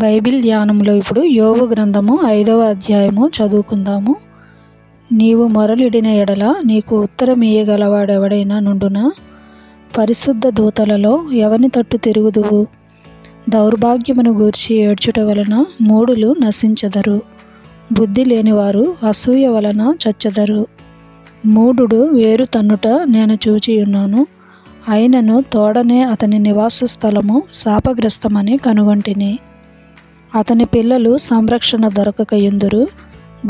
Bible ధ్యానంలో ఇప్పుడు యోబు గ్రంథము 5వ అధ్యాయము చదువుకుందాము. నీవు మొరలిడిన ఎడల నీకు ఉత్తరమియ్యగలవాడెవడైనా నుండునా? పరిశుద్ధ దూతలలో ఎవని తట్టు తిరుగుదువు? దౌర్భాగ్యమును గూర్చి ఏడ్చుట వలన మూఢులు నశించెదరు. బుద్ధి లేనివారు అసూయ వలన చచ్చెదరు. మూఢుడు వేరు తన్నుట నేను చూచియున్నాను. అయినను తోడనే అతని నివాస స్థలము శాపగ్రస్తమని కనుగొంటిని. అతని పిల్లలు సంరక్షణ దొరకకయుందురు,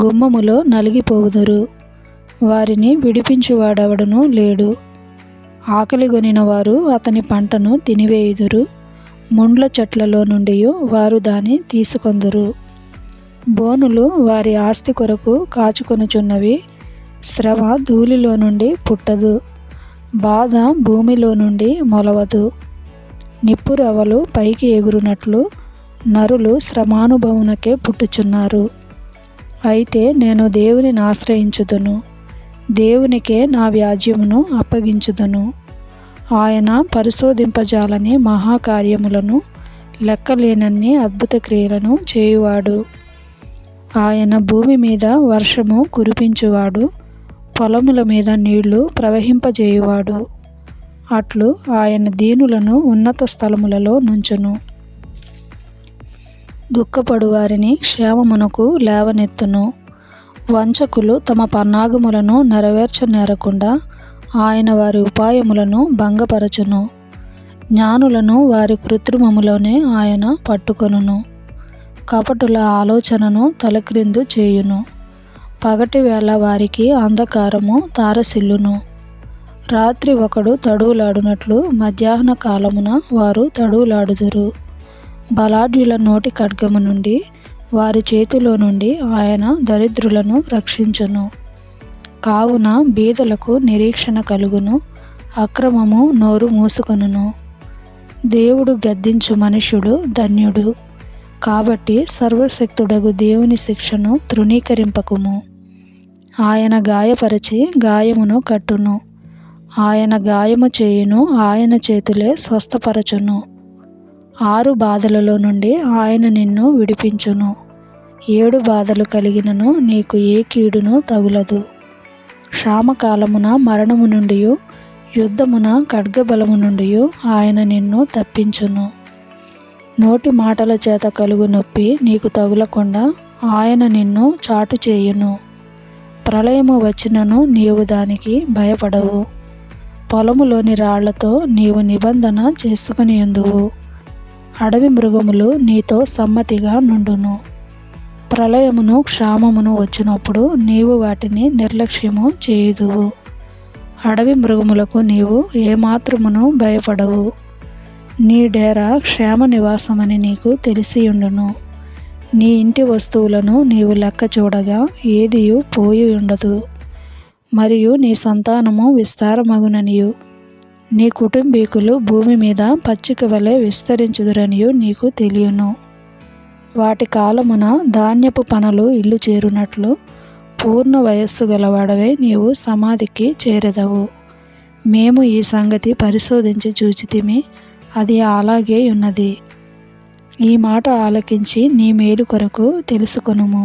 గుమ్మములో నలిగిపోవుదురు. వారిని విడిపించువాడెవడునూ లేడు. ఆకలిగొనిన వారు అతని పంటను తినివేయుదురు. ముండ్ల చెట్లలో నుండి వారు దాని తీసుకొందురు. బోనులు వారి ఆస్తి కొరకు కాచుకొనుచున్నవి. శ్రమ ధూళిలో నుండి పుట్టదు, బాధ భూమిలో నుండి మొలవదు. నిప్పురవ్వలు పైకి ఎగురునట్లు నరులు శ్రమానుభవమునకే పుట్టుచున్నారు. అయితే నేను దేవునిని ఆశ్రయించుదును, దేవునికే నా వ్యాజ్యమును అప్పగించుదును. ఆయన పరిశోధింపజాలని మహాకార్యములను, లెక్కలేనన్ని అద్భుత క్రియలను చేయువాడు. ఆయన భూమి మీద వర్షము కురిపించువాడు, పొలముల మీద నీళ్లు ప్రవహింపజేయువాడు. అట్లు ఆయన దీనులను ఉన్నత స్థలములలో నుంచును. దుఃఖపడు వారిని క్షేమమునకు లేవనెత్తును. వంచకులు తమ పన్నాగములను నెరవేర్చనేరకుండా ఆయన వారి ఉపాయములను భంగపరచును. జ్ఞానులను వారి కృత్రిమములోనే ఆయన పట్టుకొనును. కపటుల ఆలోచనను తలక్రిందు చేయును. పగటివేళ వారికి అంధకారము తారసిల్లును. రాత్రి ఒకడు తడువులాడునట్లు మధ్యాహ్న కాలమున వారు తడువులాడుదురు. బలాఢ్యుల నోటి ఖడ్గము నుండి, వారి చేతిలో నుండి ఆయన దరిద్రులను రక్షించును. కావున బీదలకు నిరీక్షణ కలుగును, అక్రమము నోరు మూసుకొనును. దేవుడు గద్దించు మనుష్యుడు ధన్యుడు. కాబట్టి సర్వశక్తుడగు దేవుని శిక్షను తృణీకరింపకుము. ఆయన గాయపరచి గాయమును కట్టును. ఆయన గాయము చేయును, ఆయన చేతులే స్వస్థపరచును. 6 బాధలలో నుండి ఆయన నిన్ను విడిపించును. 7 బాధలు కలిగినను నీకు ఏ కీడును తగులదు. క్షామకాలమున మరణము నుండి, యుద్ధమున ఖడ్గబలము నుండి ఆయన నిన్ను తప్పించును. నోటి మాటల చేత కలుగు నొప్పి నీకు తగులకుండా ఆయన నిన్ను చాటు చేయును. ప్రళయము వచ్చినను నీవు దానికి భయపడవు. పొలములోని రాళ్లతో నీవు నిబంధన చేసుకొనియుందువు. అడవి మృగములు నీతో సమ్మతిగా నుండును. ప్రళయమును క్షామమును వచ్చినప్పుడు నీవు వాటిని నిర్లక్ష్యము చేయుదువు. అడవి మృగములకు నీవు ఏమాత్రమును భయపడవు. నీ డేరా క్షేమ నివాసమని నీకు తెలిసియుండును. నీ ఇంటి వస్తువులను నీవు లెక్క చూడగా ఏదియు పోయి ఉండదు. మరియు నీ సంతానము విస్తారమగుననియు, నీ కుటుంబీకులు భూమి మీద పచ్చిక వలె విస్తరించుదురనియు నీకు తెలియను. వాటి కాలమున ధాన్యపు పనలు ఇల్లు చేరునట్లు పూర్ణ వయస్సు గలవాడవే నీవు సమాధికి చేరెదవు. మేము ఈ సంగతి పరిశోధించి చూచితిమి, అది అలాగే ఉన్నది. ఈ మాట ఆలకించి నీ మేలు కొరకు తెలుసుకొనుము.